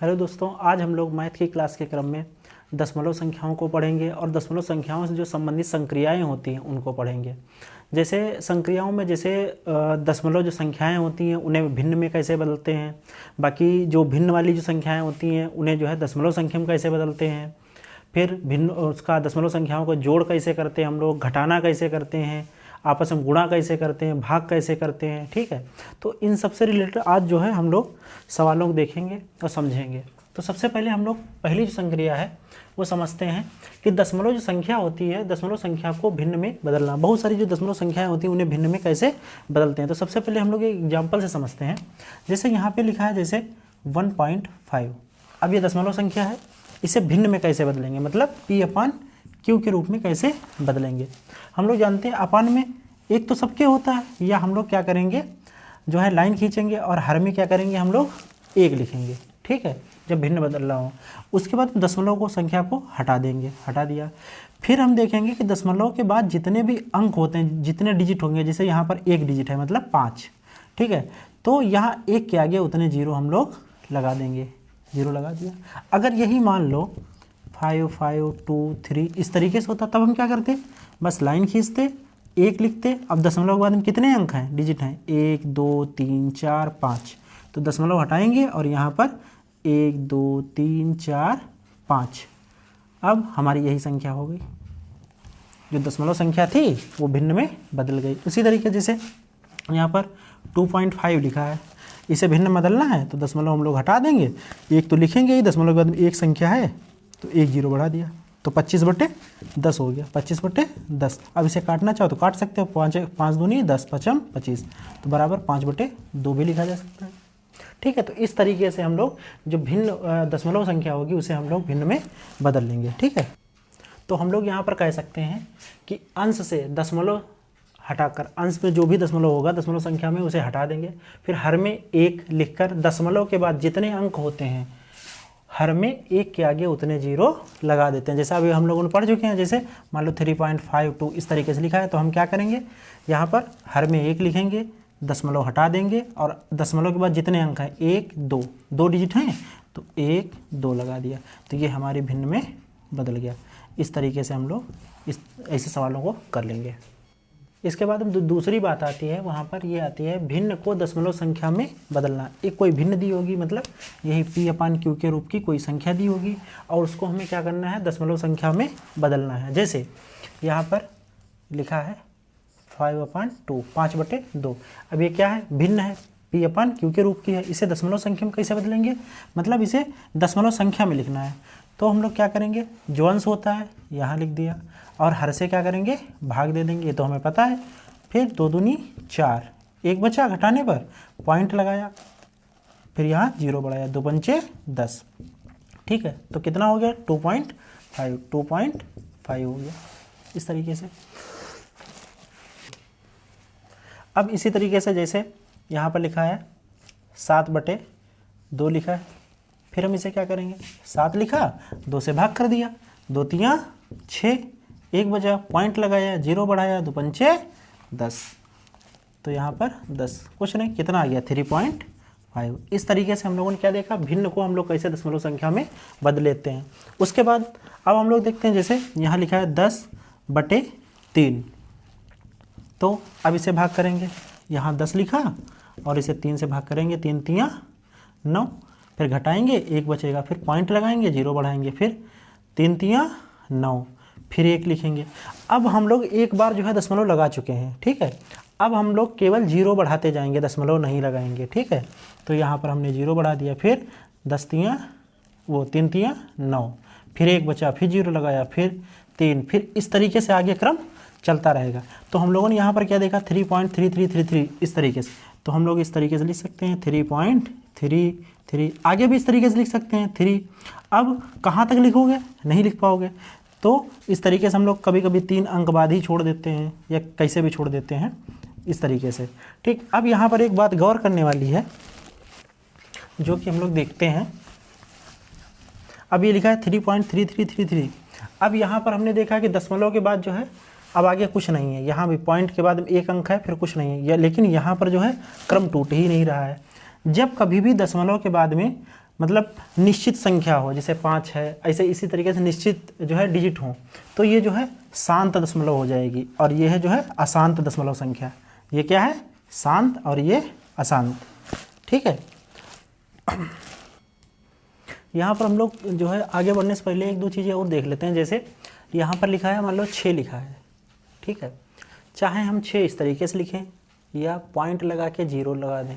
Hello दोस्तों, आज हम लोग मैथ की क्लास के क्रम में दशमलव संख्याओं को पढ़ेंगे और दशमलव संख्याओं से जो संबंधित संक्रियाएं होती हैं उनको पढ़ेंगे। जैसे संक्रियाओं में जैसे दशमलव जो संख्याएं होती हैं उन्हें भिन्न में कैसे बदलते हैं, बाकी जो भिन्न वाली जो संख्याएं होती हैं उन्हें जो है दशमलव संख्या में कैसे बदलते हैं, फिर भिन्न उसका दशमलव संख्याओं का जोड़ कैसे करते हैं हम लोग, घटाना कैसे करते हैं, आपस में गुणा कैसे करते हैं, भाग कैसे करते हैं। ठीक है, तो इन सब से रिलेटेड आज जो है हम लोग सवालों को देखेंगे और समझेंगे। तो सबसे पहले हम लोग पहली जो संक्रिया है वो समझते हैं कि दशमलव जो संख्या होती है, दशमलव संख्या को भिन्न में बदलना। बहुत सारी जो दशमलव संख्याएं होती हैं उन्हें भिन्न में कैसे बदलते हैं। तो सबसे पहले हम लोग एक एग्जाम्पल से समझते हैं। जैसे यहाँ पे लिखा है जैसे 1.5। अब ये दशमलव संख्या है, इसे भिन्न में कैसे बदलेंगे, मतलब P/Q के रूप में कैसे बदलेंगे। हम लोग जानते हैं अपान में एक तो सबके होता है, या हम लोग क्या करेंगे जो है लाइन खींचेंगे और हर में क्या करेंगे हम लोग एक लिखेंगे। ठीक है, जब भिन्न बदल रहा हो उसके बाद दशमलव को संख्या को हटा देंगे, हटा दिया। फिर हम देखेंगे कि दशमलव के बाद जितने भी अंक होते हैं, जितने डिजिट होंगे, जैसे यहाँ पर एक डिजिट है मतलब 5। ठीक है, तो यहाँ एक के आगे उतने जीरो हम लोग लगा देंगे, जीरो लगा दिया। अगर यही मान लो 5 5 2 3 इस तरीके से होता, तब हम क्या करते, बस लाइन खींचते, एक लिखते। अब दशमलव के बाद में कितने अंक हैं, डिजिट हैं 1 2 3 4 5, तो दशमलव हटाएंगे और यहाँ पर 1 2 3 4 5। अब हमारी यही संख्या हो गई, जो दशमलव संख्या थी वो भिन्न में बदल गई। उसी तरीके जैसे यहाँ पर 2.5 लिखा है, इसे भिन्न में बदलना है तो दशमलव हम लोग हटा देंगे, एक तो लिखेंगे ही, दशमलव के बाद में एक संख्या है तो एक जीरो बढ़ा दिया, तो 25/10 हो गया, 25/10। अब इसे काटना चाहो तो काट सकते हो, 5 दूनी 10, 5 25, तो बराबर 5/2 भी लिखा जा सकता है। ठीक है, तो इस तरीके से हम लोग जो भिन्न दशमलव संख्या होगी उसे हम लोग भिन्न में बदल लेंगे। ठीक है, तो हम लोग यहाँ पर कह सकते हैं कि अंश से दशमलव हटाकर, अंश में जो भी दशमलव होगा दशमलव संख्या में उसे हटा देंगे। फिर हर में एक लिखकर दशमलव के बाद जितने अंक होते हैं हर में एक के आगे उतने जीरो लगा देते हैं। जैसा अभी हम लोगों ने पढ़ चुके हैं, जैसे मान लो 3.52 इस तरीके से लिखा है, तो हम क्या करेंगे यहाँ पर हर में एक लिखेंगे, दशमलव हटा देंगे और दशमलव के बाद जितने अंक हैं 1 2, 2 डिजिट हैं तो 1 2 लगा दिया, तो ये हमारे भिन्न में बदल गया। इस तरीके से हम लोग इस ऐसे सवालों को कर लेंगे। इसके बाद दूसरी बात आती है, वहाँ पर ये आती है भिन्न को दशमलव संख्या में बदलना। एक कोई भिन्न दी होगी, मतलब यही P/Q के रूप की कोई संख्या दी होगी और उसको हमें क्या करना है, दशमलव संख्या में बदलना है। जैसे यहाँ पर लिखा है 5/2, 5/2। अब ये क्या है, भिन्न है, P/Q के रूप की है, इसे दशमलव संख्या में कैसे बदलेंगे, मतलब इसे दशमलव संख्या में लिखना है। तो हम लोग क्या करेंगे, जो अंश होता है यहाँ लिख दिया और हर से क्या करेंगे, भाग दे देंगे, ये तो हमें पता है। फिर 2 दूनी 4, एक बचा, घटाने पर पॉइंट लगाया, फिर यहाँ जीरो बढ़ाया, 2 पंचे 10। ठीक है, तो कितना हो गया 2.5 हो गया इस तरीके से। अब इसी तरीके से जैसे यहाँ पर लिखा है 7/2 लिखा है, फिर हम इसे क्या करेंगे, 7 लिखा, 2 से भाग कर दिया, 2 3 6, एक बजा, पॉइंट लगाया, जीरो बढ़ाया, 2 पंचे 10, तो यहाँ पर 10, कुछ नहीं, कितना आ गया 3.5। इस तरीके से हम लोगों ने क्या देखा, भिन्न को हम लोग कैसे दशमलव संख्या में बदल लेते हैं। उसके बाद अब हम लोग देखते हैं, जैसे यहाँ लिखा है 10/3, तो अब इसे भाग करेंगे, यहाँ 10 लिखा और इसे 3 से भाग करेंगे, 3 3 9, फिर घटाएंगे, एक बचेगा, फिर पॉइंट लगाएंगे, जीरो बढ़ाएंगे, फिर 3 3 9, फिर एक लिखेंगे। अब हम लोग एक बार जो है दशमलव लगा चुके हैं। ठीक है, अब हम लोग केवल जीरो बढ़ाते जाएंगे, दशमलव नहीं लगाएंगे। ठीक है, तो यहाँ पर हमने जीरो बढ़ा दिया, फिर 3 3 9, फिर एक बचा, फिर जीरो लगाया, फिर 3, फिर इस तरीके से आगे क्रम चलता रहेगा। तो हम लोगों ने यहाँ पर क्या देखा, 3.3333 इस तरीके से, तो हम लोग इस तरीके से लिख सकते हैं 3.33, आगे भी इस तरीके से लिख सकते हैं 3। अब कहाँ तक लिखोगे, नहीं लिख पाओगे, तो इस तरीके से हम लोग कभी कभी 3 अंक बाद ही छोड़ देते हैं या कैसे भी छोड़ देते हैं इस तरीके से। ठीक, अब यहाँ पर एक बात गौर करने वाली है जो कि हम लोग देखते हैं। अब ये लिखा है 3.3333। अब यहाँ पर हमने देखा कि दशमलव के बाद जो है अब आगे कुछ नहीं है, यहाँ भी पॉइंट के बाद एक अंक है, फिर कुछ नहीं है, लेकिन यहाँ पर जो है क्रम टूट ही नहीं रहा है। जब कभी भी दशमलव के बाद में मतलब निश्चित संख्या हो, जैसे 5 है, ऐसे इसी तरीके से निश्चित जो है डिजिट हो, तो ये जो है शांत दशमलव हो जाएगी। और ये है जो है अशांत दशमलव संख्या। ये क्या है? शांत और ये अशांत। ठीक है। यहाँ पर हम लोग जो है आगे बढ़ने से पहले एक दो चीज़ें और देख लेते हैं। जैसे यहाँ पर लिखा है, मान लो 6 लिखा है, ठीक है, चाहे हम 6 इस तरीके से लिखें या पॉइंट लगा के 0 लगा दें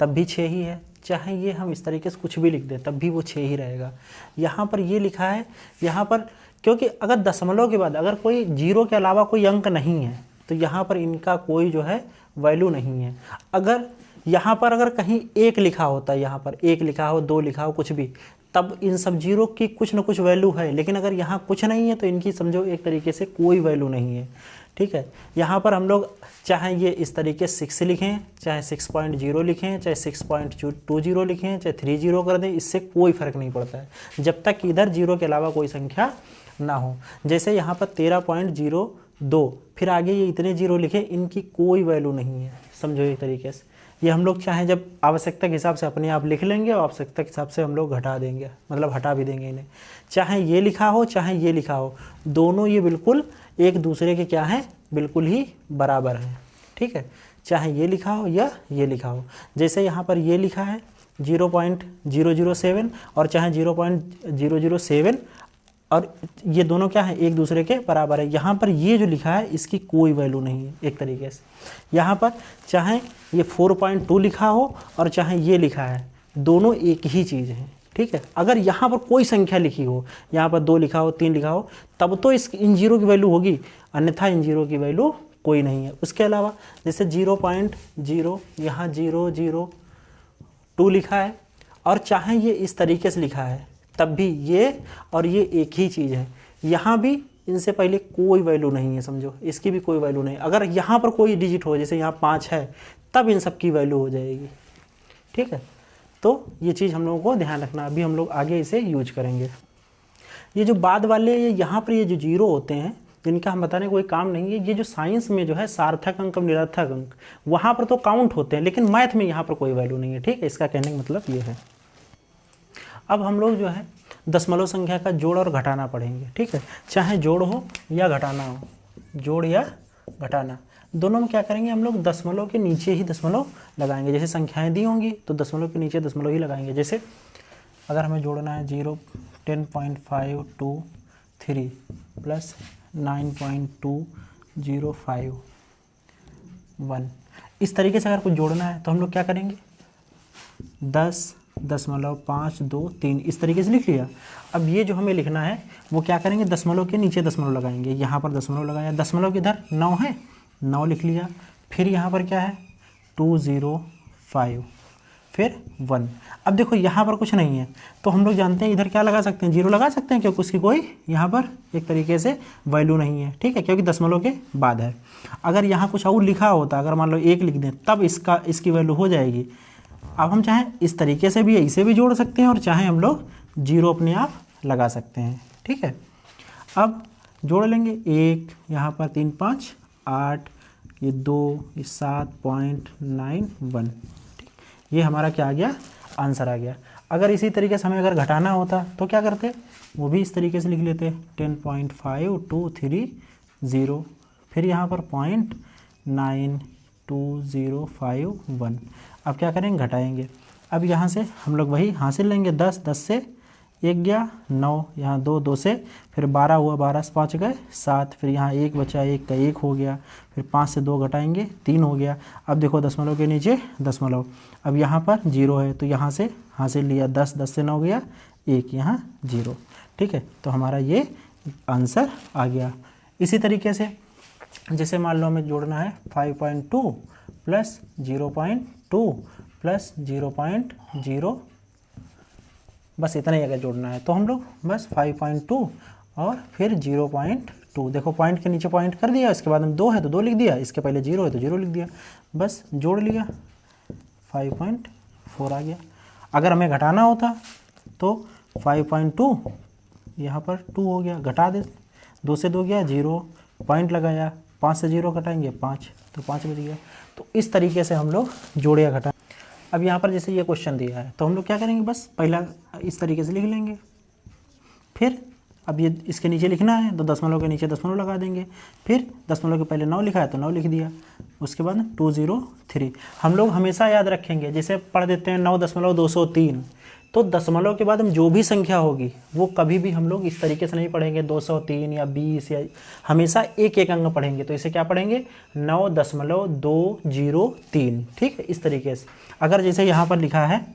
तब भी 6 ही है, चाहे ये हम इस तरीके से कुछ भी लिख दें तब भी वो 6 ही रहेगा। यहाँ पर ये लिखा है, यहाँ पर क्योंकि अगर दशमलव के बाद अगर कोई 0 के अलावा कोई अंक नहीं है तो यहाँ पर इनका कोई जो है वैल्यू नहीं है। अगर यहाँ पर अगर कहीं 1 लिखा होता है, यहाँ पर 1 लिखा हो, 2 लिखा हो, कुछ भी, तब इन सब 0 की कुछ ना कुछ वैल्यू है। लेकिन अगर यहाँ कुछ नहीं है तो इनकी समझो एक तरीके से कोई वैल्यू नहीं है। ठीक है। यहाँ पर हम लोग चाहे ये इस तरीके 6 लिखें, चाहे 6.0 लिखें, चाहे 6.20 लिखें, चाहे 30 कर दें, इससे कोई फ़र्क नहीं पड़ता है जब तक इधर 0 के अलावा कोई संख्या ना हो। जैसे यहाँ पर 13.02, फिर आगे ये इतने 0 लिखे, इनकी कोई वैल्यू नहीं है, समझो एक तरीके से। ये हम लोग चाहें जब आवश्यकता के हिसाब से अपने आप लिख लेंगे और आवश्यकता के हिसाब से हम लोग घटा देंगे, मतलब हटा भी देंगे इन्हें। चाहे ये लिखा हो चाहे ये लिखा हो, दोनों ये बिल्कुल एक दूसरे के क्या हैं, बिल्कुल ही बराबर हैं। ठीक है। चाहे ये लिखा हो या ये लिखा हो, जैसे यहाँ पर ये लिखा है 0.007 और चाहे 0.007, और ये दोनों क्या है, एक दूसरे के बराबर है। यहाँ पर ये जो लिखा है इसकी कोई वैल्यू नहीं है एक तरीके से। यहाँ पर चाहे ये 4.2 लिखा हो और चाहे ये लिखा है, दोनों एक ही चीज़ है। ठीक है। अगर यहाँ पर कोई संख्या लिखी हो, यहाँ पर 2 लिखा हो, 3 लिखा हो, तब तो इन 0 की वैल्यू होगी, अन्यथा इन 0 की वैल्यू कोई नहीं है। उसके अलावा जैसे 0.0, यहाँ 0.02 लिखा है और चाहे ये इस तरीके से लिखा है, तब भी ये और ये एक ही चीज़ है। यहाँ भी इनसे पहले कोई वैल्यू नहीं है, समझो, इसकी भी कोई वैल्यू नहीं। अगर यहाँ पर कोई डिजिट हो, जैसे यहाँ 5 है, तब इन सब की वैल्यू हो जाएगी। ठीक है। तो ये चीज़ हम लोगों को ध्यान रखना, अभी हम लोग आगे इसे यूज करेंगे। ये जो बाद वाले यहाँ पर ये जो 0 होते हैं, जिनका हम बताने कोई काम नहीं है, ये जो साइंस में जो है सार्थक अंक और निरर्थक अंक, वहाँ पर तो काउंट होते हैं, लेकिन मैथ में यहाँ पर कोई वैल्यू नहीं है। ठीक है। इसका कहने का मतलब ये है। अब हम लोग जो है दशमलव संख्या का जोड़ और घटाना पढ़ेंगे। ठीक है। चाहे जोड़ हो या घटाना हो, जोड़ या घटाना दोनों में क्या करेंगे, हम लोग दशमलव के नीचे ही दशमलव लगाएंगे। जैसे संख्याएं दी होंगी तो दशमलव के नीचे दशमलव ही लगाएंगे। जैसे अगर हमें जोड़ना है 10.523 प्लस 9.205 इस तरीके से अगर कुछ जोड़ना है तो हम लोग क्या करेंगे, 10.523 इस तरीके से लिख लिया। अब ये जो हमें लिखना है वो क्या करेंगे, दशमलव के नीचे दशमलव लगाएंगे। यहाँ पर दशमलव लगाया, दशमलव के इधर 9 है, 9 लिख लिया। फिर यहाँ पर क्या है 205, फिर 1। अब देखो यहाँ पर कुछ नहीं है तो हम लोग जानते हैं इधर क्या लगा सकते हैं, 0 लगा सकते हैं, क्योंकि उसकी कोई यहाँ पर एक तरीके से वैल्यू नहीं है। ठीक है। क्योंकि दशमलव के बाद है। अगर यहाँ कुछ और लिखा होता, अगर मान लो 1 लिख दें, तब इसकी वैल्यू हो जाएगी। अब हम चाहें इस तरीके से भी इसे भी जोड़ सकते हैं और चाहे हम लोग 0 अपने आप लगा सकते हैं। ठीक है। अब जोड़ लेंगे, 1 यहाँ पर 3 5 8, ये 2, ये 7.91। ये हमारा क्या आ गया, आंसर आ गया। अगर इसी तरीके से हमें अगर घटाना होता तो क्या करते, वो भी इस तरीके से लिख लेते, 10.5230, फिर यहाँ पर 0.92051। अब क्या करेंगे, घटाएंगे। अब यहाँ से हम लोग वही हासिल लेंगे, 10 से 1 गया 9, यहाँ 2 से, फिर 12 हुआ, 12 से 5 गए 7, फिर यहाँ 1 बचा, 1 का 1 हो गया, फिर 5 से 2 घटाएंगे 3 हो गया। अब देखो दशमलव के नीचे दशमलव, अब यहाँ पर 0 है तो यहाँ से हासिल लिया, 10 से 9 गया 1, यहाँ 0। ठीक है। तो हमारा ये आंसर आ गया। इसी तरीके से जैसे मान लो हमें जोड़ना है 5.2 प्लस 0.2 प्लस 0.0, बस इतना ही अगर जोड़ना है तो हम लोग बस 5.2 और फिर 0.2, देखो पॉइंट के नीचे पॉइंट कर दिया, इसके बाद में 2 है तो 2 लिख दिया, इसके पहले 0 है तो 0 लिख दिया, बस जोड़ लिया, 5.4 आ गया। अगर हमें घटाना होता तो 5.2 यहाँ पर 2 हो गया, घटा दे, 2 से 2 गया 0, पॉइंट लगाया, 5 से 0 घटाएंगे 5, तो 5 बच गया। तो इस तरीके से हम लोग जोड़े या घटा। अब यहाँ पर जैसे ये क्वेश्चन दिया है तो हम लोग क्या करेंगे, बस पहला इस तरीके से लिख लेंगे, फिर अब ये इसके नीचे लिखना है तो दशमलव के नीचे दशमलव लगा देंगे, फिर दशमलव के पहले 9 लिखा है तो 9 लिख दिया, उसके बाद 203। हम लोग हमेशा याद रखेंगे, जैसे पढ़ देते हैं 9.203, तो दशमलव के बाद हम जो भी संख्या होगी वो कभी भी हम लोग इस तरीके से नहीं पढ़ेंगे 203 या 20 या, हमेशा एक एक अंक पढ़ेंगे। तो इसे क्या पढ़ेंगे 9.203, ठीक है, इस तरीके से। अगर जैसे यहाँ पर लिखा है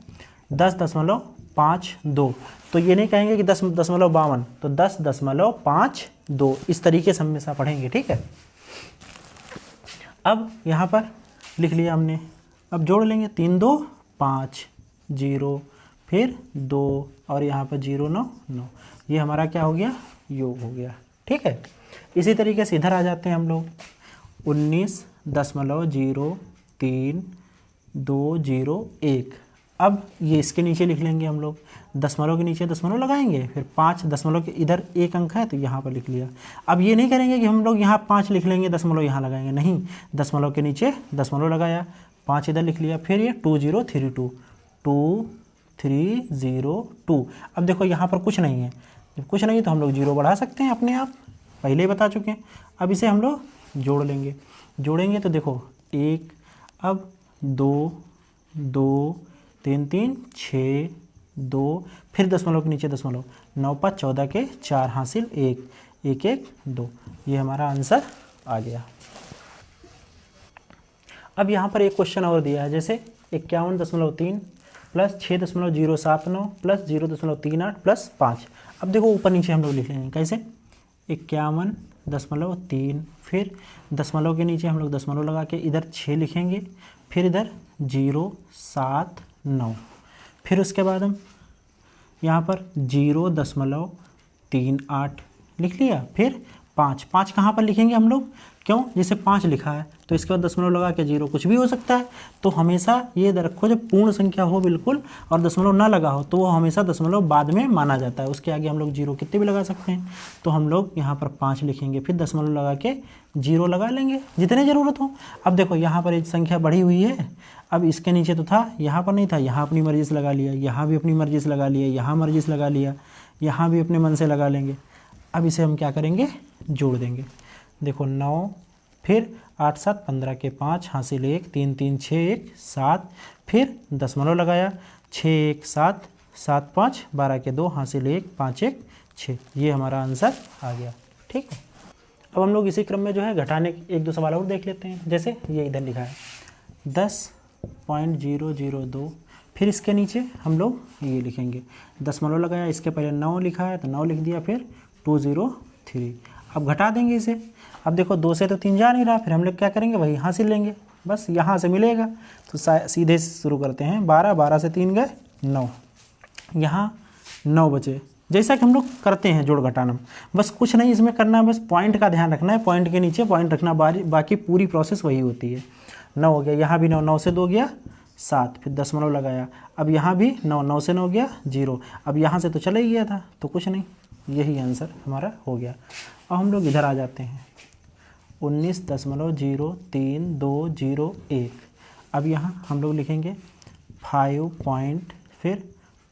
10.52, तो ये नहीं कहेंगे कि 10.52, तो 10.52 इस तरीके से हमेशा पढ़ेंगे, ठीक है। अब यहाँ पर लिख लिया हमने, अब जोड़ लेंगे 3 2 5 0, फिर 2 और यहाँ पर 0 9 9, ये हमारा क्या हो गया, योग हो गया, ठीक है। इसी तरीके से इधर आ जाते हैं हम लोग 19.03 अब ये इसके नीचे लिख लेंगे हम लोग, दशमलव के नीचे दशमलव लगाएंगे, फिर 5 दशमलव के इधर एक अंक है तो यहाँ पर लिख लिया। अब ये नहीं करेंगे कि हम लोग यहाँ 5 लिख लेंगे दशमलव यहाँ लगाएंगे, नहीं, दशमलव के नीचे दशमलव लगाया, 5 इधर लिख लिया, फिर ये 2302। अब देखो यहाँ पर कुछ नहीं है, जब कुछ नहीं तो हम लोग 0 बढ़ा सकते हैं अपने आप, पहले ही बता चुके हैं। अब इसे हम लोग जोड़ लेंगे, जोड़ेंगे तो देखो 1, अब 2 2 3 3 6 2, फिर दशमलव के नीचे दशमलव, 9 5 14 के 4 हासिल 1 1 1 2, ये हमारा आंसर आ गया। अब यहाँ पर एक क्वेश्चन और दिया है, जैसे 51.3 प्लस 6.079 प्लस 0.38 प्लस 5। अब देखो ऊपर नीचे हम लोग लिख लेंगे कैसे, 51.3, फिर दशमलव के नीचे हम लोग दशमलव लगा के इधर 6 लिखेंगे, फिर इधर 0.79, फिर उसके बाद हम यहाँ पर 0.38 लिख लिया, फिर 5 कहाँ पर लिखेंगे हम लोग, क्यों, जैसे 5 लिखा है तो इसके बाद दशमलव लगा के 0 कुछ भी हो सकता है, तो हमेशा ये रखो जब पूर्ण संख्या हो बिल्कुल और दशमलव ना लगा हो तो वो हमेशा दशमलव बाद में माना जाता है, उसके आगे हम लोग 0 कितने भी लगा सकते हैं। तो हम लोग यहाँ पर 5 लिखेंगे, फिर दशमलव लगा के 0 लगा लेंगे जितने ज़रूरत हो। अब देखो यहाँ पर एक संख्या बढ़ी हुई है, अब इसके नीचे तो था, यहाँ पर नहीं था, यहाँ अपनी मर्जी से लगा लिया, यहाँ भी अपनी मर्जी से लगा लिया, यहाँ मर्जी से लगा लिया, यहाँ भी अपने मन से लगा लेंगे। अब इसे हम क्या करेंगे, जोड़ देंगे, देखो 9, फिर 8 7 15 के 5 हासिल 1 3 3 6 1 7, फिर दशमलव लगाया 6 1 7 7 5 12 के 2 हासिल 1 5 1 6, ये हमारा आंसर आ गया, ठीक है। अब हम लोग इसी क्रम में जो है घटाने के 1 2 सवाल और देख लेते हैं। जैसे ये इधर लिखा है 10.002, फिर इसके नीचे हम लोग ये लिखेंगे, दशमलव लगाया, इसके पहले 9 लिखा है तो 9 लिख दिया, फिर 203। अब घटा देंगे इसे, अब देखो 2 से तो 3 जा नहीं रहा, फिर हम लोग क्या करेंगे, वही हासिल लेंगे, बस यहाँ से मिलेगा। तो सीधे शुरू करते हैं, 12 से 3 गए 9, यहाँ 9 बचे। जैसा कि हम लोग करते हैं जोड़ घटाना, बस कुछ नहीं इसमें करना है, बस पॉइंट का ध्यान रखना है, पॉइंट के नीचे पॉइंट रखना, बाकी पूरी प्रोसेस वही होती है। 9 हो गया, यहाँ भी 9, 9 से 2 गया 7, फिर दशमलव लगाया, अब यहाँ भी 9, 9 से 9 गया 0, अब यहाँ से तो चला ही गया था तो कुछ नहीं, यही आंसर हमारा हो गया। अब हम लोग इधर आ जाते हैं 19.03201, अब यहाँ हम लोग लिखेंगे 5 फिर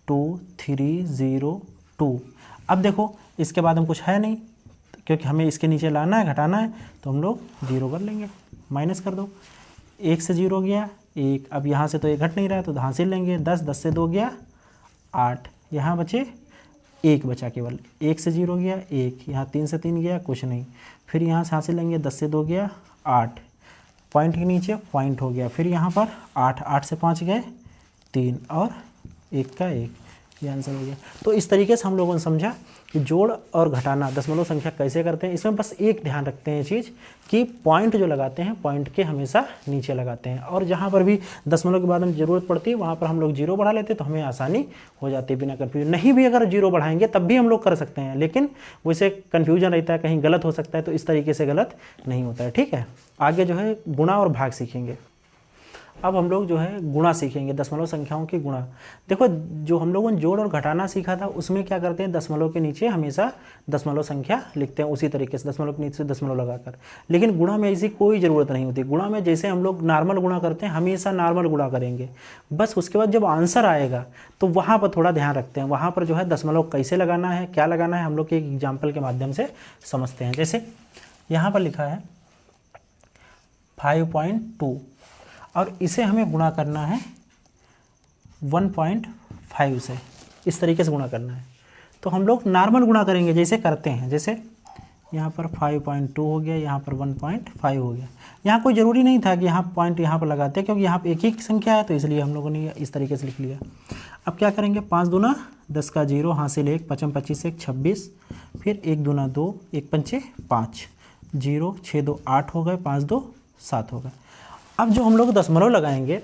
2302। अब देखो इसके बाद हम कुछ है नहीं, क्योंकि हमें इसके नीचे लाना है, घटाना है, तो हम लोग 0 कर लेंगे, माइनस कर दो, 1 से 0 गया 1, अब यहाँ से तो 1 घट नहीं रहा है तो हासिल लेंगे, 10 10 से 2 गया 8, यहाँ बचे 1 बचा केवल, 1 से 0 गया 1, यहाँ 3 से 3 गया कुछ नहीं, फिर यहाँ से हासिल लेंगे, 10 से 2 गया 8, पॉइंट के नीचे पॉइंट हो गया, फिर यहाँ पर 8, 8 से 5 गए 3 और 1 का 1, ये आंसर हो गया। तो इस तरीके से हम लोगों ने समझा कि जोड़ और घटाना दशमलव संख्या कैसे करते हैं। इसमें बस एक ध्यान रखते हैं चीज़ कि पॉइंट जो लगाते हैं पॉइंट के हमेशा नीचे लगाते हैं, और जहाँ पर भी दशमलव के बाद में ज़रूरत पड़ती है वहाँ पर हम लोग 0 बढ़ा लेते हैं तो हमें आसानी हो जाती है बिना कन्फ्यूजन। नहीं भी अगर 0 बढ़ाएंगे तब भी हम लोग कर सकते हैं, लेकिन वैसे कन्फ्यूजन रहता है, कहीं गलत हो सकता है, तो इस तरीके से गलत नहीं होता है, ठीक है। आगे जो है गुणा और भाग सीखेंगे। अब हम लोग जो है गुणा सीखेंगे, दशमलव संख्याओं की गुणा। देखो जो हम लोगों ने जोड़ और घटाना सीखा था उसमें क्या करते हैं, दशमलव के नीचे हमेशा दशमलव संख्या लिखते हैं उसी तरीके से, दशमलव के नीचे दशमलव लगाकर। लेकिन गुणा में ऐसी कोई ज़रूरत नहीं होती। गुणा में जैसे हम लोग नॉर्मल गुणा करते हैं हमेशा नॉर्मल गुणा करेंगे, बस उसके बाद जब आंसर आएगा तो वहाँ पर थोड़ा ध्यान रखते हैं, वहाँ पर जो है दशमलव कैसे लगाना है, क्या लगाना है, हम लोग के एक एग्जाम्पल के माध्यम से समझते हैं। जैसे यहाँ पर लिखा है 5.2 और इसे हमें गुणा करना है 1.5 से, इस तरीके से गुणा करना है। तो हम लोग नॉर्मल गुणा करेंगे जैसे करते हैं, जैसे यहाँ पर 5.2 हो गया, यहाँ पर 1.5 हो गया। यहाँ कोई ज़रूरी नहीं था कि यहाँ पॉइंट यहाँ पर लगाते हैं, क्योंकि यहाँ पर एक ही संख्या है तो इसलिए हम लोगों ने इस तरीके से लिख लिया। अब क्या करेंगे, 5 दूना 10 का 0, हासिल 1, 5 25 1 26, फिर 1 दूना 2, 1 पंचे 5, 0 6 2 8 हो गए, 5 2 7 हो गए। अब जो हम लोग दशमलव लगाएंगे,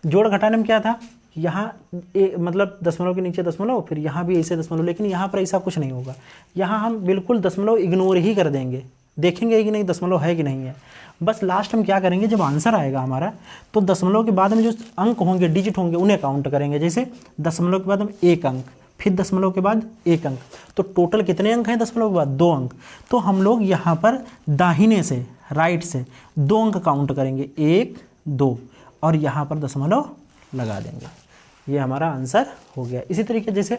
जोड़ घटाने में क्या था, यहाँ मतलब दशमलव के नीचे दशमलव, फिर यहाँ भी ऐसे दशमलव, लेकिन यहाँ पर ऐसा कुछ नहीं होगा। यहाँ हम बिल्कुल दशमलव इग्नोर ही कर देंगे, देखेंगे कि नहीं दशमलव है कि नहीं है। बस लास्ट हम क्या करेंगे, जब आंसर आएगा हमारा तो दशमलव के बाद में जो अंक होंगे, डिजिट होंगे, उन्हें काउंट करेंगे। जैसे दशमलव के बाद हम 1 अंक, फिर दशमलव के बाद 1 अंक, तो टोटल कितने अंक हैं दशमलव के बाद, 2 अंक। तो हम लोग यहाँ पर दाहिने से राइट से 2 अंक काउंट करेंगे, 1 2, और यहाँ पर दशमलव लगा देंगे। ये हमारा आंसर हो गया। इसी तरीके जैसे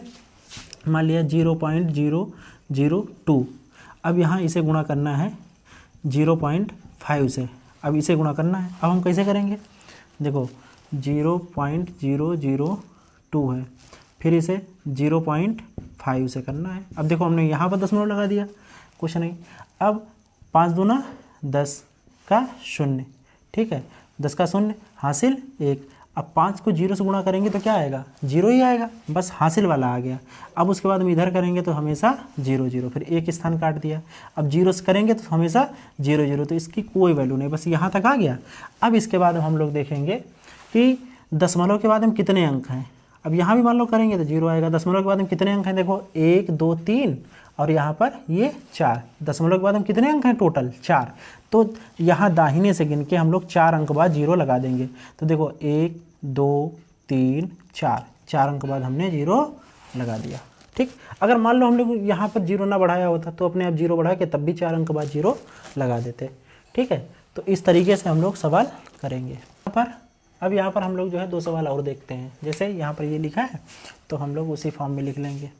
मान लिया 0.002, अब यहाँ इसे गुणा करना है 0.5 से, अब इसे गुणा करना है। अब हम कैसे करेंगे, देखो 0.002 है, फिर इसे 0.5 से करना है। अब देखो हमने यहाँ पर दशमलव लगा दिया, कुछ नहीं। अब 5 दूना 10 का 0, ठीक है, 10 का 0 हासिल 1। अब 5 को 0 से गुणा करेंगे तो क्या आएगा, 0 ही आएगा, बस हासिल वाला आ गया। अब उसके बाद हम इधर करेंगे तो हमेशा 0 0, फिर एक स्थान काट दिया। अब 0 से करेंगे तो हमेशा 0 0, तो इसकी कोई वैल्यू नहीं, बस यहाँ तक आ गया। अब इसके बाद हम लोग देखेंगे कि दशमलव के बाद हम कितने अंक हैं। अब यहाँ भी मान लो करेंगे तो 0 आएगा। दशमलव के बाद हम कितने अंक हैं, देखो 1 2 3 और यहाँ पर ये 4। दशमलव के बाद हम कितने अंक हैं, टोटल 4। तो यहाँ दाहिने से गिन के हम लोग 4 अंक बाद 0 लगा देंगे। तो देखो 1 2 3 4, 4 अंक बाद हमने 0 लगा दिया। ठीक, अगर मान लो हम लोग यहाँ पर 0 ना बढ़ाया होता तो अपने आप 0 बढ़ा के तब भी 4 अंक बाद 0 लगा देते। ठीक है, तो इस तरीके से हम लोग सवाल करेंगे। अब यहाँ पर हम लोग जो है 2 सवाल और देखते हैं। जैसे यहाँ पर ये लिखा है तो हम लोग उसी फॉर्म में लिख लेंगे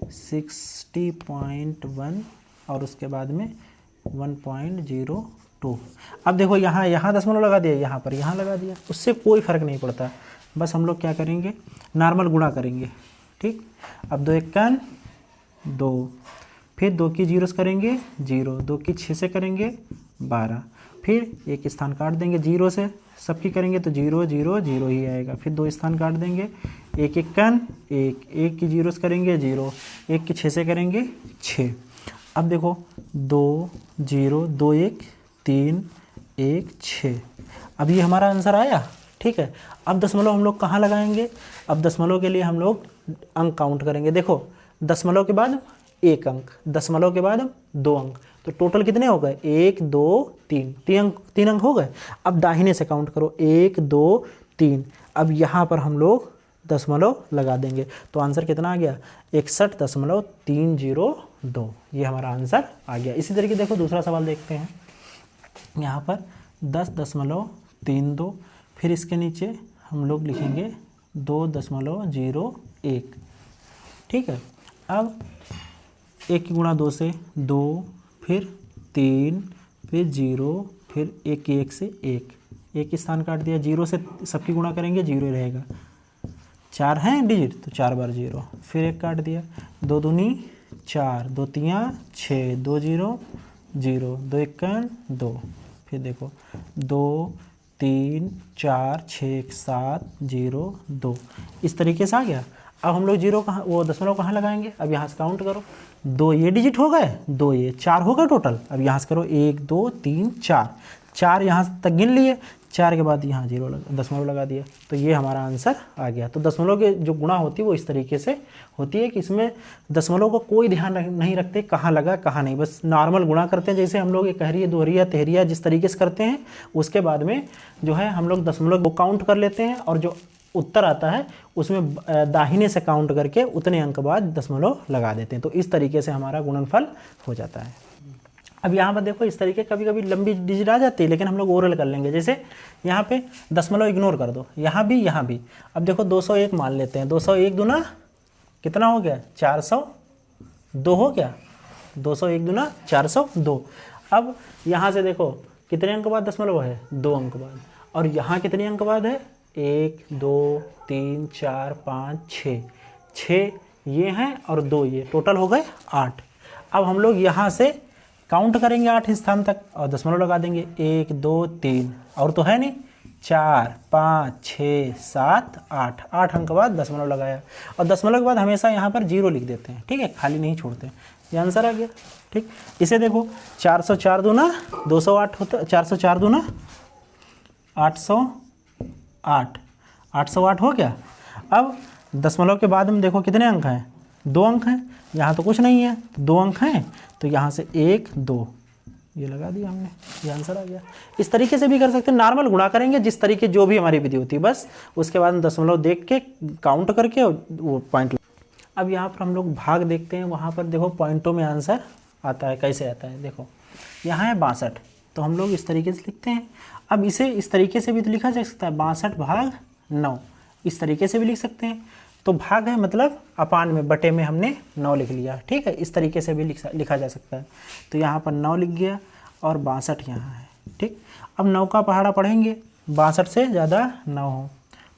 60.1 और उसके बाद में 1.02। अब देखो यहाँ दशमलव लगा दिया, यहाँ पर यहाँ लगा दिया, उससे कोई फ़र्क नहीं पड़ता। बस हम लोग क्या करेंगे, नॉर्मल गुणा करेंगे। ठीक, अब 2 1 2, फिर 2 की 0 से करेंगे 0, 2 की 6 से करेंगे 12, फिर एक स्थान काट देंगे 0 से, सबकी करेंगे तो 0 0 0 ही आएगा। फिर 2 स्थान काट देंगे, 1 1 1 की 0 से करेंगे 0, 1 की 6 से करेंगे 6। अब देखो 2 0 2 1 3 1 6, अब ये हमारा आंसर आया। ठीक है, अब दशमलव हम लोग कहाँ लगाएंगे, अब दशमलव के लिए हम लोग अंक काउंट करेंगे। देखो दशमलव के बाद 1 अंक, दशमलव के बाद 2 अंक, तो टोटल कितने हो गए, 1 2 3, 3 अंक हो गए। अब दाहिने से काउंट करो 1 2 3, अब यहाँ पर हम लोग दशमलव लगा देंगे तो आंसर कितना आ गया, 61.302। ये हमारा आंसर आ गया। इसी तरीके देखो दूसरा सवाल देखते हैं। यहाँ पर 10.32, फिर इसके नीचे हम लोग लिखेंगे 2.01। ठीक है, अब 1 की गुणा 2 से 2, फिर 3, फिर 0, फिर 1 की 1 से 1 स्थान काट दिया, 0 से सबकी गुणा करेंगे 0 रहेगा। 4 हैं डिजिट तो 4 बार 0, फिर 1 काट दिया, 2 दूनी 4, 2 तियाँ 6, 2 0 0, 2 1 2, फिर देखो 2 3 4 6 7 0 2, इस तरीके से आ गया। अब हम लोग 0 कहाँ, वो दशमलव कहाँ लगाएंगे, अब यहाँ से काउंट करो, 2 ये डिजिट हो गए, 2 ये 4 हो गए टोटल। अब यहाँ से करो 1 2 3 4, 4 यहाँ तक गिन लिए, 4 के बाद यहाँ दशमलव लगा दिया, तो ये हमारा आंसर आ गया। तो दशमलव के जो गुणा होती है वो इस तरीके से होती है कि इसमें दशमलव को कोई ध्यान नहीं रखते कहाँ लगा कहाँ नहीं, बस नॉर्मल गुणा करते हैं। जैसे हम लोग एकहरिया दोहरिया तेहरिया जिस तरीके से करते हैं, उसके बाद में जो है हम लोग दशमलव को काउंट कर लेते हैं और जो उत्तर आता है उसमें दाहिने से काउंट करके उतने अंक बाद दशमलव लगा देते हैं। तो इस तरीके से हमारा गुणनफल हो जाता है। अब यहाँ पर देखो इस तरीके कभी कभी लंबी डिजिट आ जाती है, लेकिन हम लोग ओरल कर लेंगे। जैसे यहाँ पे दशमलव इग्नोर कर दो, यहाँ भी यहाँ भी। अब देखो 201 मान लेते हैं, 201 दूना कितना हो गया 402 हो गया, 201 दूना 402। अब यहाँ से देखो कितने अंक बाद दशमलव है 2 अंक बाद, और यहाँ कितने अंक बाद है 1 2 3 4 5 6 ये हैं और 2 ये, टोटल हो गए 8। अब हम लोग यहाँ से काउंट करेंगे 8 स्थान तक और दशमलव लगा देंगे 1 2 3, और तो है नहीं 4 5 6 7 8, 8 अंक बाद दशमलव लगाया। और दशमलव के बाद हमेशा यहाँ पर 0 लिख देते हैं, ठीक है, खाली नहीं छोड़ते। ये आंसर आ गया। ठीक, इसे देखो 404 दूना 208 होता, 404 दूना 808, 808 हो गया। अब दशमलव के बाद में देखो कितने अंक हैं 2 अंक हैं, यहाँ तो कुछ नहीं है 2 अंक हैं, तो यहाँ से 1 2 ये लगा दिया हमने, ये आंसर आ गया। इस तरीके से भी कर सकते हैं, नॉर्मल गुणा करेंगे जिस तरीके जो भी हमारी विधि होती है, बस उसके बाद दशमलव देख के काउंट करके वो पॉइंट। अब यहाँ पर हम लोग भाग देखते हैं, वहाँ पर देखो पॉइंटों में आंसर आता है। कैसे आता है देखो, यहाँ है 62, तो हम लोग इस तरीके से लिखते हैं। अब इसे इस तरीके से भी तो लिखा जा सकता है 62/9, इस तरीके से भी लिख सकते हैं। तो भाग है मतलब अपान में बटे में हमने 9 लिख लिया, ठीक है, इस तरीके से भी लिखा जा सकता है। तो यहाँ पर 9 लिख गया और 62 यहाँ है। ठीक, अब 9 का पहाड़ा पढ़ेंगे, 62 से ज़्यादा 9 हो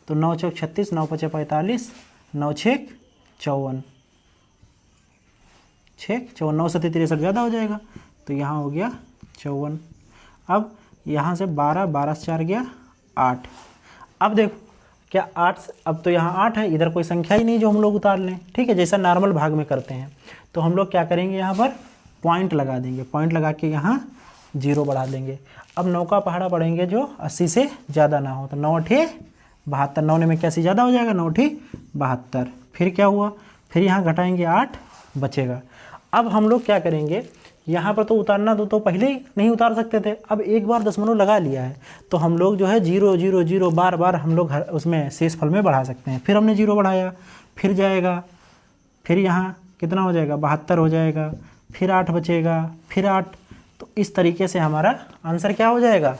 तो 9 चौक 36, 9 पचे 45, 9 छेक 54, 9 सत्ते 63 ज़्यादा हो जाएगा, तो यहाँ हो गया 54। अब यहाँ से 12, 12 से 4 गया 8। अब देखो क्या 8, अब तो यहाँ 8 है, इधर कोई संख्या ही नहीं जो हम लोग उतार लें, ठीक है, जैसा नॉर्मल भाग में करते हैं। तो हम लोग क्या करेंगे, यहाँ पर पॉइंट लगा देंगे, पॉइंट लगा के यहाँ 0 बढ़ा देंगे। अब 9 का पहाड़ा पढ़ेंगे जो 80 से ज़्यादा ना हो, तो 9 8 72, 9 में 81 ज़्यादा हो जाएगा, 9 8 72। फिर क्या हुआ, फिर यहाँ घटाएंगे 8 बचेगा। अब हम लोग क्या करेंगे, यहाँ पर तो उतारना तो पहले ही नहीं उतार सकते थे, अब एक बार दशमलव लगा लिया है तो हम लोग जो है 0 0 0 बार बार हम लोग उसमें शेष फल में बढ़ा सकते हैं। फिर हमने 0 बढ़ाया, फिर जाएगा, फिर यहाँ कितना हो जाएगा 72 हो जाएगा, फिर 8 बचेगा, फिर 8, तो इस तरीके से हमारा आंसर क्या हो जाएगा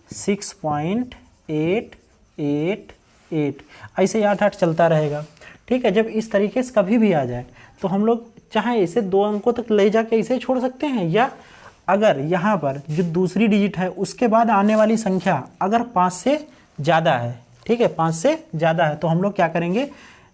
6.888। ऐसे 8 8 चलता रहेगा, ठीक है। जब इस तरीके से कभी भी आ जाए तो हम लोग चाहे इसे 2 अंकों तक ले जाके इसे छोड़ सकते हैं, या अगर यहाँ पर जो दूसरी डिजिट है उसके बाद आने वाली संख्या अगर 5 से ज़्यादा है, ठीक है, 5 से ज़्यादा है, तो हम लोग क्या करेंगे,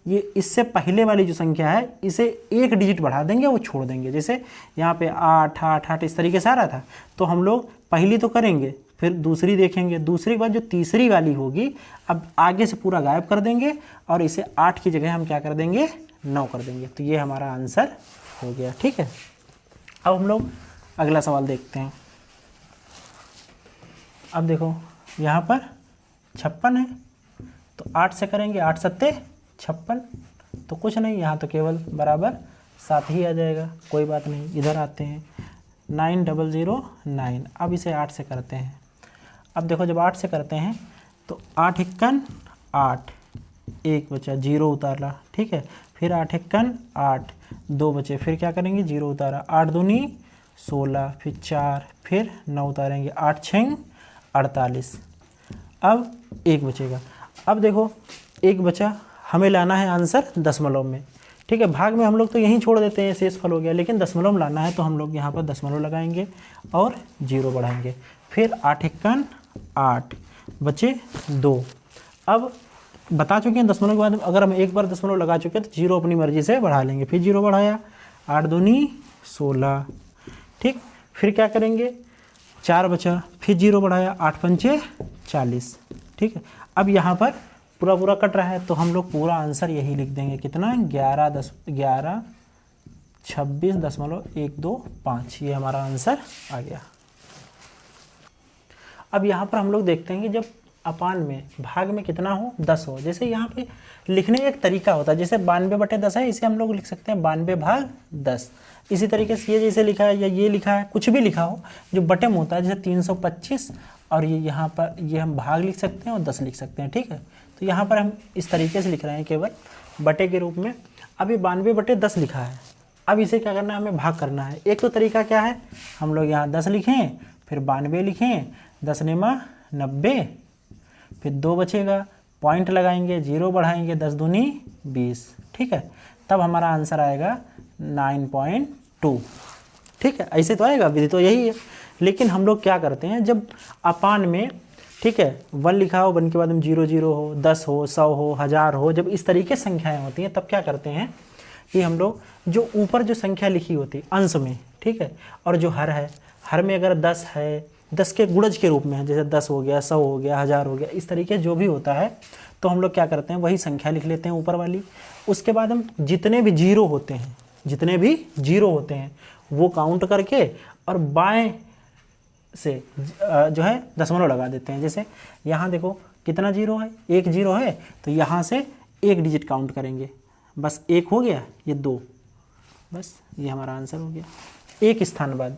ये इससे पहले वाली जो संख्या है इसे 1 डिजिट बढ़ा देंगे, वो छोड़ देंगे। जैसे यहाँ पे 8 8 8 इस तरीके से आ रहा था, तो हम लोग पहली तो करेंगे, फिर दूसरी देखेंगे, दूसरी के बाद जो तीसरी वाली होगी अब आगे से पूरा गायब कर देंगे और इसे 8 की जगह हम क्या कर देंगे 9 कर देंगे। तो ये हमारा आंसर हो गया, ठीक है। अब हम लोग अगला सवाल देखते हैं। अब देखो यहाँ पर 56 है, तो 8 से करेंगे, 8 सत्ते 56, तो कुछ नहीं, यहाँ तो केवल बराबर 7 ही आ जाएगा, कोई बात नहीं। इधर आते हैं 9009, अब इसे 8 से करते हैं। अब देखो जब 8 से करते हैं तो 8 51 8, 1 बचा, 0 उतारा, ठीक है, फिर 8 51 8, 2 बचे, फिर क्या करेंगे 0 उतारा, 8 दूनी 16, फिर 4, फिर 9 उतारेंगे, 8 6 48, अब 1 बचेगा। अब देखो 1 बचा, हमें लाना है आंसर दशमलव में, ठीक है। भाग में हम लोग तो यहीं छोड़ देते हैं, शेष फल हो गया, लेकिन दशमलव में लाना है तो हम लोग यहाँ पर दशमलव लगाएंगे और 0 बढ़ाएंगे, फिर 8 51 8 बचे 2। अब बता चुके हैं दशमलव के बाद अगर हम एक बार दशमलव लगा चुके हैं तो 0 अपनी मर्जी से बढ़ा लेंगे, फिर 0 बढ़ाया, 8 दूनी 16, ठीक, फिर क्या करेंगे 4 बचा, फिर 0 बढ़ाया, 8 पंचे 40, ठीक है। अब यहाँ पर पूरा पूरा कट रहा है तो हम लोग पूरा आंसर यही लिख देंगे, कितना 1126.125, ये हमारा आंसर आ गया। अब यहाँ पर हम लोग देखते हैं कि जब अपान में भाग में कितना हो, 10 हो। जैसे यहाँ पे लिखने का एक तरीका होता है, जैसे 92/10 है, इसे हम लोग लिख सकते हैं 92/10। इसी तरीके से ये जैसे लिखा है या ये लिखा है, कुछ भी लिखा हो, जो बटे में होता है, जैसे 325 और ये यहाँ पर ये हम भाग लिख सकते हैं और 10 लिख सकते हैं, ठीक है। तो यहाँ पर हम इस तरीके से लिख रहे हैं केवल बटे के रूप में। अब ये 92/10 लिखा है, अब इसे क्या करना है, हमें भाग करना है। एक तो तरीका क्या है, हम लोग यहाँ 10 लिखें, फिर 92 लिखें, 10 निमा 90, फिर 2 बचेगा, पॉइंट लगाएंगे, 0 बढ़ाएंगे, 10 दूनी 20, ठीक है। तब हमारा आंसर आएगा 9.2, ठीक है। ऐसे तो आएगा, विधि तो यही है। लेकिन हम लोग क्या करते हैं, जब अपान में, ठीक है, 1 लिखा हो, 1 के बाद में 00 हो, 10 हो, 100 हो, 1000 हो, जब इस तरीके से संख्याएँ होती हैं तब क्या करते हैं कि हम लोग जो ऊपर जो संख्या लिखी होती है अंश में, ठीक है, और जो हर है, हर में अगर 10 है, 10 के गुणज के रूप में है, जैसे 10 हो गया, 100 हो गया, 1000 हो गया, इस तरीके जो भी होता है, तो हम लोग क्या करते हैं, वही संख्या लिख लेते हैं ऊपर वाली। उसके बाद हम जितने भी जीरो होते हैं, जितने भी जीरो होते हैं वो काउंट करके और बाएं से जो है दशमलव लगा देते हैं। जैसे यहाँ देखो कितना जीरो है, 1 जीरो है, तो यहाँ से 1 डिजिट काउंट करेंगे, बस 1 हो गया, ये 2, बस ये हमारा आंसर हो गया। एक स्थान बाद,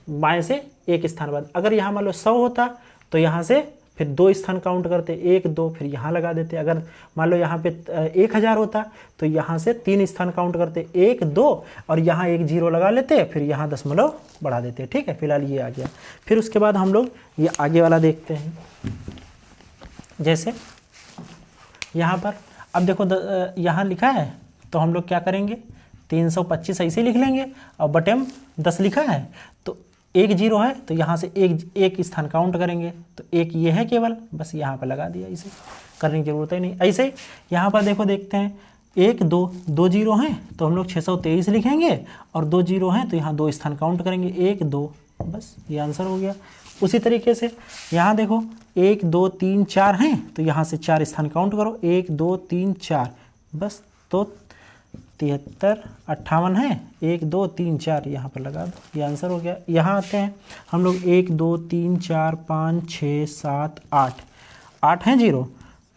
बाएं से एक स्थान बाद। अगर यहाँ मान लो 100 होता तो यहाँ से फिर 2 स्थान काउंट करते, 1 2, फिर यहाँ लगा देते। अगर मान लो यहाँ पे 1000 होता तो यहाँ से 3 स्थान काउंट करते, 1 2, और यहाँ 1 0 लगा लेते, फिर यहाँ दशमलव बढ़ा देते, ठीक है। फिलहाल ये आ गया। फिर उसके बाद हम लोग ये आगे वाला देखते हैं। जैसे यहाँ पर अब देखो यहाँ लिखा है, तो हम लोग क्या करेंगे, 325 ऐसे लिख लेंगे, और बटे में 10 लिखा है, तो 1 0 है, तो यहाँ से एक स्थान काउंट करेंगे, तो 1 ये है केवल, बस यहाँ पर लगा दिया, इसे करने की जरूरत ही नहीं। ऐसे ही यहाँ पर देखो देखते हैं, 1 2 2 0 हैं, तो हम लोग 623 लिखेंगे, और 2 0 हैं तो यहाँ 2 स्थान काउंट करेंगे, 1 2, बस ये आंसर हो गया। उसी तरीके से यहाँ देखो 1 2 3 4 हैं, तो यहाँ से 4 स्थान काउंट करो, 1 2 3 4, बस, तो 73 58 है, 1 2 3 4 यहाँ पर लगा दो, ये आंसर हो गया। यहाँ आते हैं हम लोग 1 2 3 4 5 6 7 8, 8 हैं जीरो,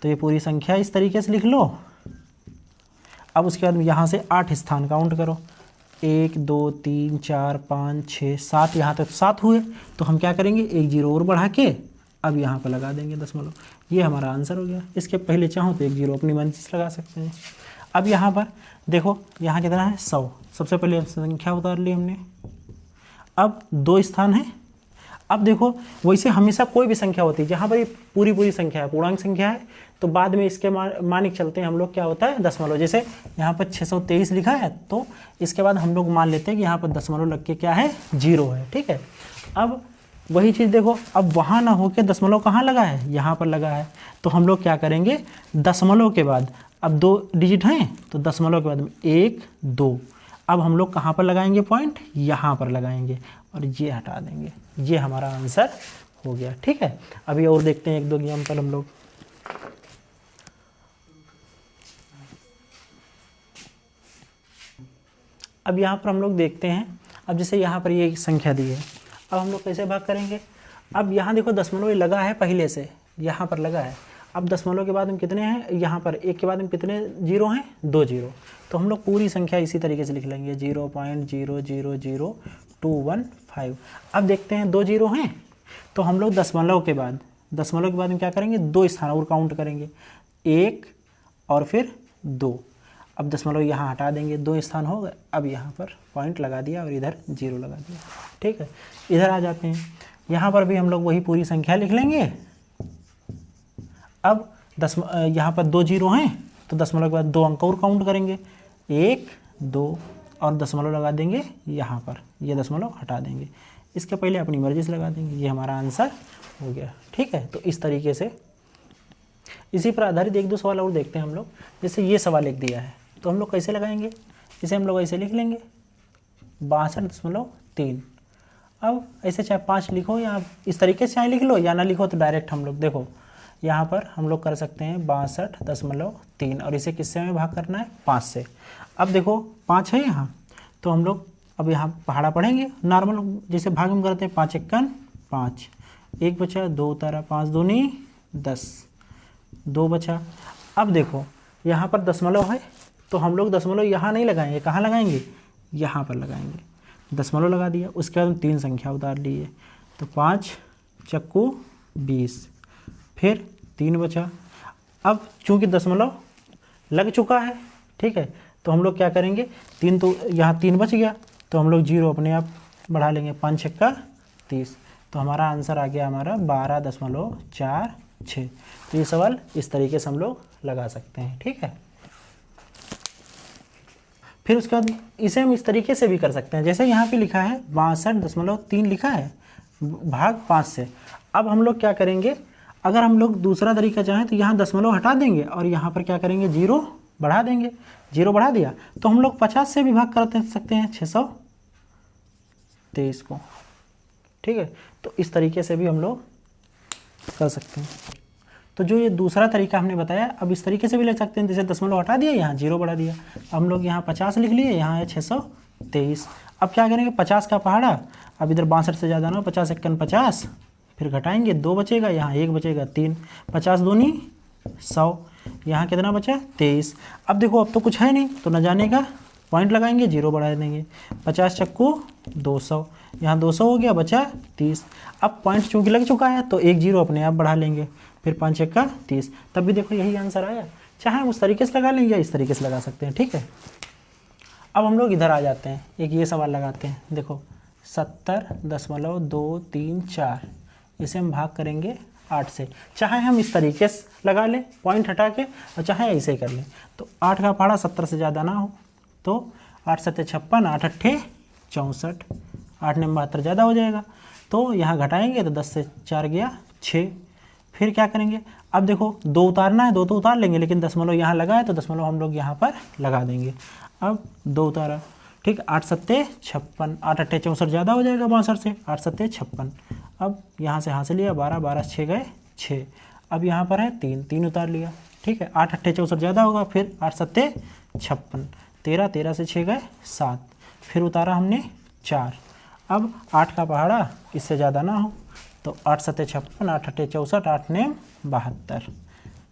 तो ये पूरी संख्या इस तरीके से लिख लो। अब उसके बाद यहाँ से 8 स्थान काउंट करो, 1 2 3 4 5 6 7, यहाँ तक 7 हुए, तो हम क्या करेंगे, 1 0 और बढ़ा के अब यहाँ पर लगा देंगे दशमलव, ये हमारा आंसर हो गया। इसके पहले चाहो तो 1 0 अपनी मर्जी से लगा सकते हैं। अब यहाँ पर देखो, यहाँ कितना है, 100, सबसे पहले संख्या उतार ली हमने। अब 2 स्थान है। अब देखो वैसे हमेशा कोई भी संख्या होती है जहाँ पर ये पूरी संख्या है, पूर्णांक संख्या है, तो बाद में इसके मानिक चलते हैं हम लोग, क्या होता है, दशमलव। जैसे यहाँ पर 623 लिखा है, तो इसके बाद हम लोग मान लेते हैं कि यहाँ पर दशमलव लग के क्या है, 0 है, ठीक है। अब वही चीज़ देखो, अब वहाँ ना होके दशमलव कहाँ लगा है, यहाँ पर लगा है, तो हम लोग क्या करेंगे, दशमलव के बाद अब 2 डिजिट हैं, तो दशमलव के बाद में 1 2, अब हम लोग कहाँ पर लगाएंगे पॉइंट, यहाँ पर लगाएंगे, और ये हटा देंगे, ये हमारा आंसर हो गया, ठीक है। अभी और देखते हैं 1 2 एग्जाम्पल हम लोग। अब यहाँ पर हम लोग देखते हैं, अब जैसे यहाँ पर ये संख्या दी है, अब हम लोग कैसे भाग करेंगे। अब यहाँ देखो दशमलव लगा है पहले से, यहाँ पर लगा है। अब दशमलव के बाद में कितने हैं, यहाँ पर 1 के बाद में कितने जीरो हैं, 2 0, तो हम लोग पूरी संख्या इसी तरीके से लिख लेंगे, 0.0000215। अब देखते हैं 2 0 हैं, तो हम लोग दशमलव के बाद में क्या करेंगे, 2 स्थान और काउंट करेंगे, 1 और फिर 2। अब दशमलव यहाँ हटा देंगे, 2 स्थान हो गए, अब यहाँ पर पॉइंट लगा दिया और इधर 0 लगा दिया, ठीक है। इधर आ जाते हैं, यहाँ पर भी हम लोग वही पूरी संख्या लिख लेंगे। अब यहाँ पर 2 0 हैं, तो दशमलव के बाद 2 अंक और काउंट करेंगे, 1 2, और दशमलव लगा देंगे यहाँ पर, ये दशमलव हटा देंगे, इसके पहले अपनी मर्जी से लगा देंगे, ये हमारा आंसर हो गया, ठीक है। तो इस तरीके से इसी पर आधारित 1 2 सवाल और देखते हैं हम लोग। जैसे ये सवाल एक दिया है, तो हम लोग कैसे लगाएंगे, इसे हम लोग ऐसे लिख लेंगे 62.3। अब ऐसे चाहे 5 लिखो या इस तरीके से चाहे लिख लो, या ना लिखो तो डायरेक्ट हम लोग देखो यहाँ पर हम लोग कर सकते हैं 62.3, और इसे किससे में भाग करना है, 5 से। अब देखो 5 है यहाँ, तो हम लोग अब यहाँ पहाड़ा पढ़ेंगे नॉर्मल, जैसे भाग में करते हैं, 5 1 5, 1 बचा, 2 उतारा, 5 दूनी 10, 2 बचा। अब देखो यहाँ पर दशमलव है तो हम लोग दशमलव यहाँ नहीं लगाएंगे, कहाँ लगाएंगे, यहाँ पर लगाएंगे। दशमलव लगा दिया, उसके बाद हम 3 संख्या उतार लिए, तो 5 चक्कू 20, फिर 3 बचा। अब चूँकि दशमलव लग चुका है, ठीक है, तो हम लोग क्या करेंगे, 3 तो यहाँ 3 बच गया तो हम लोग 0 अपने आप बढ़ा लेंगे, 5 छक्का 30, तो हमारा आंसर आ गया हमारा 12.46। तो ये सवाल इस तरीके से हम लोग लगा सकते हैं, ठीक है। फिर उसके बाद इसे हम इस तरीके से भी कर सकते हैं, जैसे यहाँ पे लिखा है 62.3 लिखा है भाग 5 से। अब हम लोग क्या करेंगे, अगर हम लोग दूसरा तरीका चाहें तो यहाँ दशमलव हटा देंगे और यहाँ पर क्या करेंगे, 0 बढ़ा देंगे। 0 बढ़ा दिया तो हम लोग 50 से भी भाग कर सकते हैं 623 को, ठीक है। तो इस तरीके से भी हम लोग कर सकते हैं। तो जो ये दूसरा तरीका हमने बताया, अब इस तरीके से भी ले सकते हैं, जैसे दशमलव हटा दिया, यहाँ 0 बढ़ा दिया, हम लोग यहाँ 50 लिख लिए, यहाँ है 623। अब क्या करेंगे, 50 का पहाड़ा, अब इधर 62 से ज़्यादा ना, 50 × 50, फिर घटाएंगे, 2 बचेगा, यहाँ 1 बचेगा, 3, 50 दूनी 100, यहाँ कितना बचा 23। अब देखो अब तो कुछ है नहीं, तो न जाने का पॉइंट लगाएंगे, 0 बढ़ा देंगे, 50 चक्कू 200, यहाँ 200 हो गया, बचा 30। अब पॉइंट चूँकि लग चुका है तो 1 0 अपने आप बढ़ा लेंगे, फिर 5 छक्का 30, तब भी देखो यही आंसर आया। चाहे हम उस तरीके से लगा लेंगे या इस तरीके से लगा सकते हैं, ठीक है। अब हम लोग इधर आ जाते हैं, एक ये सवाल लगाते हैं, देखो 70.234, इसे हम भाग करेंगे 8 से। चाहे हम इस तरीके से लगा लें पॉइंट हटा के, और चाहे ऐसे कर लें। तो 8 का पहाड़ा 70 से ज़्यादा ना हो, तो 8 7 56, 8 8 64, 8 9 72 ज़्यादा हो जाएगा, तो यहाँ घटाएंगे तो 10 से 4 गया 6। फिर क्या करेंगे, अब देखो 2 उतारना है, 2 तो उतार लेंगे, लेकिन दशमलव यहाँ लगा है तो दशमलव हम लोग यहाँ पर लगा देंगे। अब 2 उतारा, ठीक, 8 7 56, 8 8 64 ज़्यादा हो जाएगा 62 से, 8 7 56। अब यहाँ से लिया 12, 12 6 गए 6। अब यहाँ पर है 3, 3 उतार लिया, ठीक है, 8 8 64 ज़्यादा होगा, फिर 8 7 56, 13, 13 से 6 गए 7, फिर उतारा हमने 4। अब 8 का पहाड़ा इससे ज़्यादा ना हो, तो 8 7 56, 8 8 64, 8 9 72,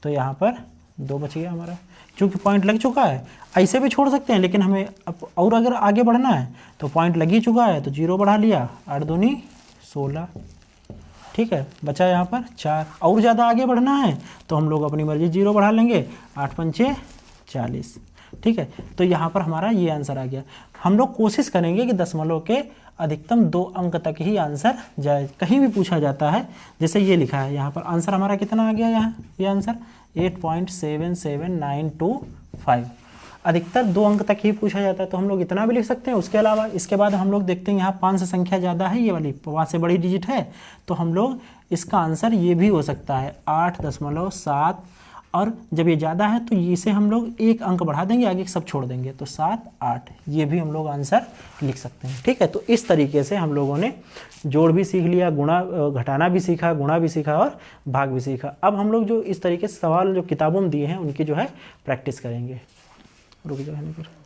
तो यहाँ पर 2 बच गया हमारा। क्योंकि पॉइंट लग चुका है, ऐसे भी छोड़ सकते हैं, लेकिन हमें अब और अगर आगे बढ़ना है तो पॉइंट लग ही चुका है, तो 0 बढ़ा लिया, 8 दूनी 16, ठीक है, बचा यहाँ पर 4। और ज़्यादा आगे बढ़ना है तो हम लोग अपनी मर्जी 0 बढ़ा लेंगे, 8 पंचे 40, ठीक है। तो यहाँ पर हमारा ये आंसर आ गया। हम लोग कोशिश करेंगे कि दशमलव के अधिकतम 2 अंक तक ही आंसर जाए। कहीं भी पूछा जाता है, जैसे ये लिखा है यहाँ पर, आंसर हमारा कितना आ गया, यहाँ ये आंसर 8.77925, अधिकतर 2 अंक तक ही पूछा जाता है, तो हम लोग इतना भी लिख सकते हैं। उसके अलावा इसके बाद हम लोग देखते हैं यहाँ 5 से संख्या ज़्यादा है, ये वाली 5 से बड़ी डिजिट है, तो हम लोग इसका आंसर ये भी हो सकता है 8.7, और जब ये ज़्यादा है तो इसे हम लोग 1 अंक बढ़ा देंगे, आगे सब छोड़ देंगे, तो 7 8, ये भी हम लोग आंसर लिख सकते हैं, ठीक है। तो इस तरीके से हम लोगों ने जोड़ भी सीख लिया, गुणा घटाना भी सीखा, गुणा भी सीखा और भाग भी सीखा। अब हम लोग जो इस तरीके से सवाल जो किताबों में दिए हैं उनकी जो है प्रैक्टिस करेंगे। रुक जाओ यहाँ पर।